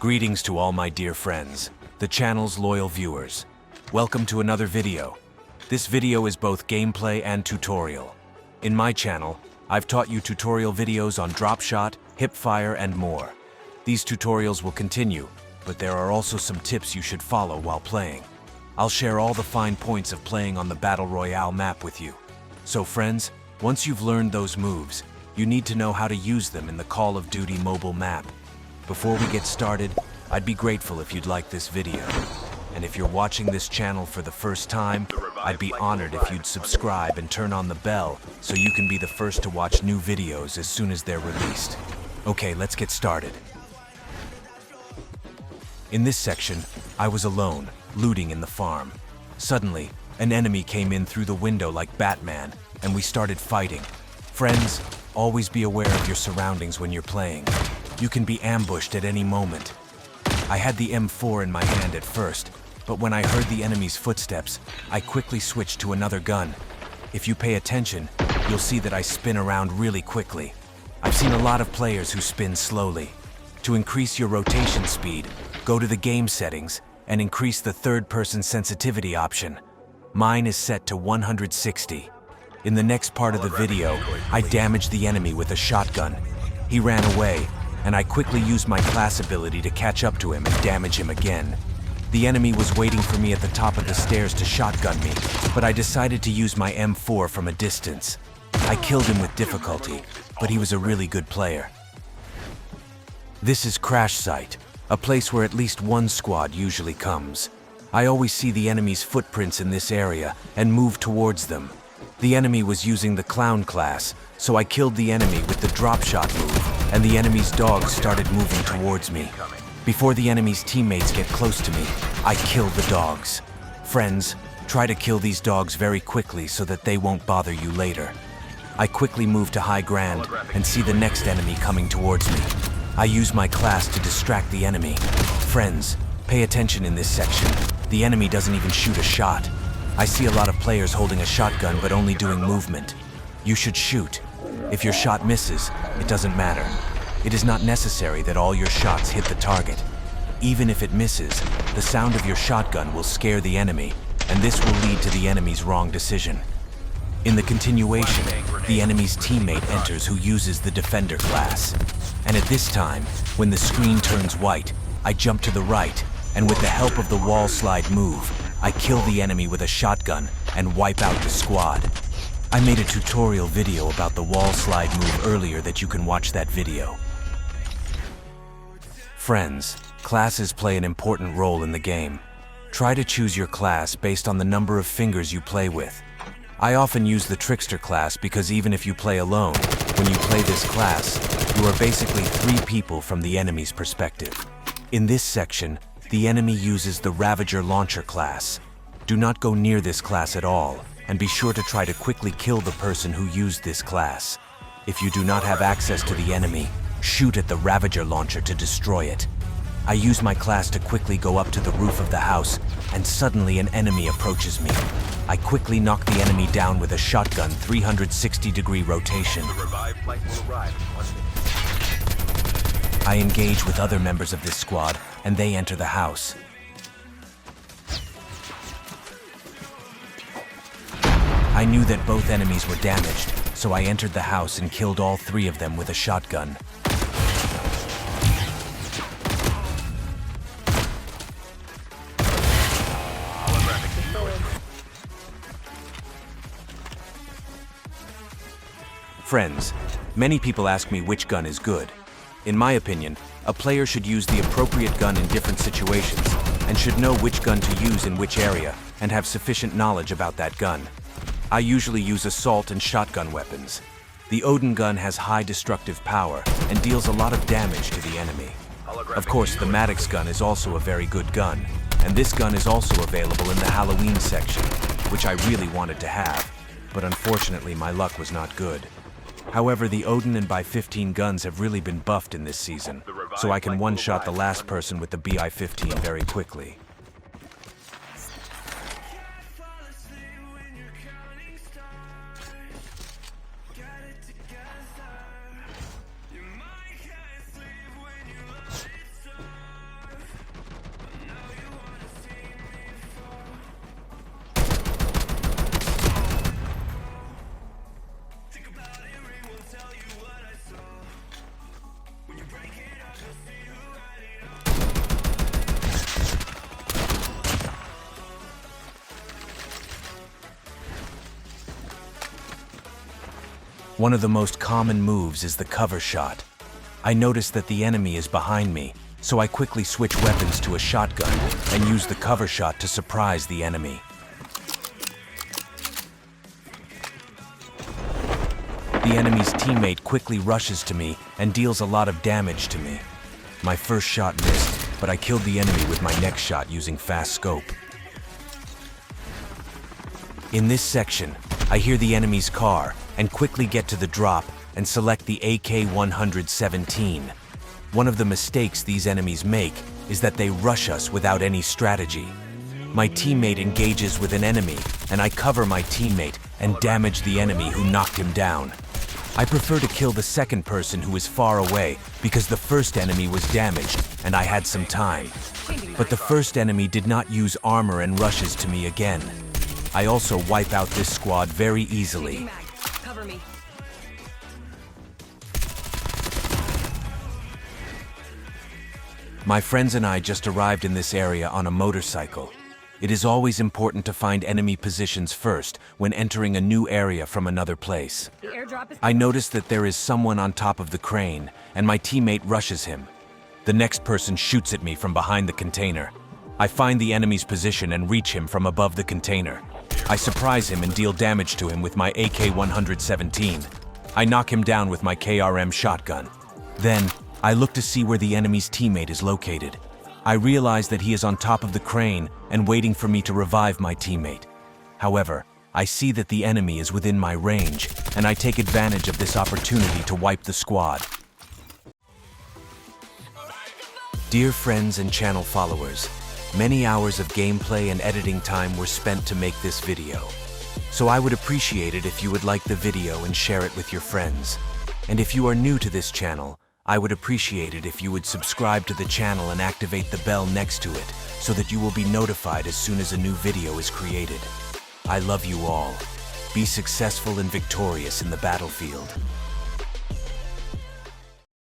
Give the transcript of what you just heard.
Greetings to all my dear friends, the channel's loyal viewers. Welcome to another video. This video is both gameplay and tutorial. In my channel, I've taught you tutorial videos on drop shot, hip fire, and more. These tutorials will continue, but there are also some tips you should follow while playing. I'll share all the fine points of playing on the Battle Royale map with you. So friends, once you've learned those moves, you need to know how to use them in the Call of Duty mobile map. Before we get started, I'd be grateful if you'd like this video. And if you're watching this channel for the first time, I'd be honored if you'd subscribe and turn on the bell so you can be the first to watch new videos as soon as they're released. Okay, let's get started. In this section, I was alone, looting in the farm. Suddenly, an enemy came in through the window like Batman, and we started fighting. Friends, always be aware of your surroundings when you're playing. You can be ambushed at any moment. I had the M4 in my hand at first, but when I heard the enemy's footsteps, I quickly switched to another gun. If you pay attention, you'll see that I spin around really quickly. I've seen a lot of players who spin slowly. To increase your rotation speed, go to the game settings and increase the third-person sensitivity option. Mine is set to 160. In the next part of the video, I damaged the enemy with a shotgun. He ran away, and I quickly used my class ability to catch up to him and damage him again. The enemy was waiting for me at the top of the stairs to shotgun me, but I decided to use my M4 from a distance. I killed him with difficulty, but he was a really good player. This is Crash Site, a place where at least one squad usually comes. I always see the enemy's footprints in this area and move towards them. The enemy was using the clown class, so I killed the enemy with the drop shot move, and the enemy's dogs started moving towards me. Before the enemy's teammates get close to me, I kill the dogs. Friends, try to kill these dogs very quickly so that they won't bother you later. I quickly move to high ground and see the next enemy coming towards me. I use my class to distract the enemy. Friends, pay attention in this section. The enemy doesn't even shoot a shot. I see a lot of players holding a shotgun but only doing movement. You should shoot. If your shot misses, it doesn't matter. It is not necessary that all your shots hit the target. Even if it misses, the sound of your shotgun will scare the enemy, and this will lead to the enemy's wrong decision. In the continuation, the enemy's teammate enters who uses the defender class. And at this time, when the screen turns white, I jump to the right, and with the help of the wall slide move, I kill the enemy with a shotgun and wipe out the squad. I made a tutorial video about the wall slide move earlier that you can watch that video. Friends, classes play an important role in the game. Try to choose your class based on the number of fingers you play with. I often use the Trickster class because even if you play alone, when you play this class, you are basically 3 people from the enemy's perspective. In this section, the enemy uses the Ravager Launcher class. Do not go near this class at all, and be sure to try to quickly kill the person who used this class. If you do not have access to the enemy, shoot at the Ravager Launcher to destroy it. I use my class to quickly go up to the roof of the house, and suddenly an enemy approaches me. I quickly knock the enemy down with a shotgun 360-degree rotation. I engage with other members of this squad, and they enter the house. I knew that both enemies were damaged, so I entered the house and killed all 3 of them with a shotgun. Friends, many people ask me which gun is good. In my opinion, a player should use the appropriate gun in different situations and should know which gun to use in which area and have sufficient knowledge about that gun. I usually use assault and shotgun weapons. The Odin gun has high destructive power and deals a lot of damage to the enemy. Of course, the Maddox gun is also a very good gun, and this gun is also available in the Halloween section, which I really wanted to have, but unfortunately my luck was not good. However, the Odin and BI-15 guns have really been buffed in this season, so I can one-shot the last person with the BI-15 very quickly. One of the most common moves is the cover shot. I notice that the enemy is behind me, so I quickly switch weapons to a shotgun and use the cover shot to surprise the enemy. The enemy's teammate quickly rushes to me and deals a lot of damage to me. My first shot missed, but I killed the enemy with my next shot using fast scope. In this section, I hear the enemy's car and quickly get to the drop and select the AK-117. One of the mistakes these enemies make is that they rush us without any strategy. My teammate engages with an enemy, and I cover my teammate and damage the enemy who knocked him down. I prefer to kill the second person who is far away because the first enemy was damaged and I had some time. But the first enemy did not use armor and rushes to me again. I also wipe out this squad very easily. Cover me. My friends and I just arrived in this area on a motorcycle. It is always important to find enemy positions first when entering a new area from another place. I notice that there is someone on top of the crane, and my teammate rushes him. The next person shoots at me from behind the container. I find the enemy's position and reach him from above the container. I surprise him and deal damage to him with my AK-117. I knock him down with my KRM shotgun. Then, I look to see where the enemy's teammate is located. I realize that he is on top of the crane and waiting for me to revive my teammate. However, I see that the enemy is within my range, and I take advantage of this opportunity to wipe the squad. Dear friends and channel followers, many hours of gameplay and editing time were spent to make this video. So I would appreciate it if you would like the video and share it with your friends. And if you are new to this channel, I would appreciate it if you would subscribe to the channel and activate the bell next to it so that you will be notified as soon as a new video is created. I love you all. Be successful and victorious in the battlefield.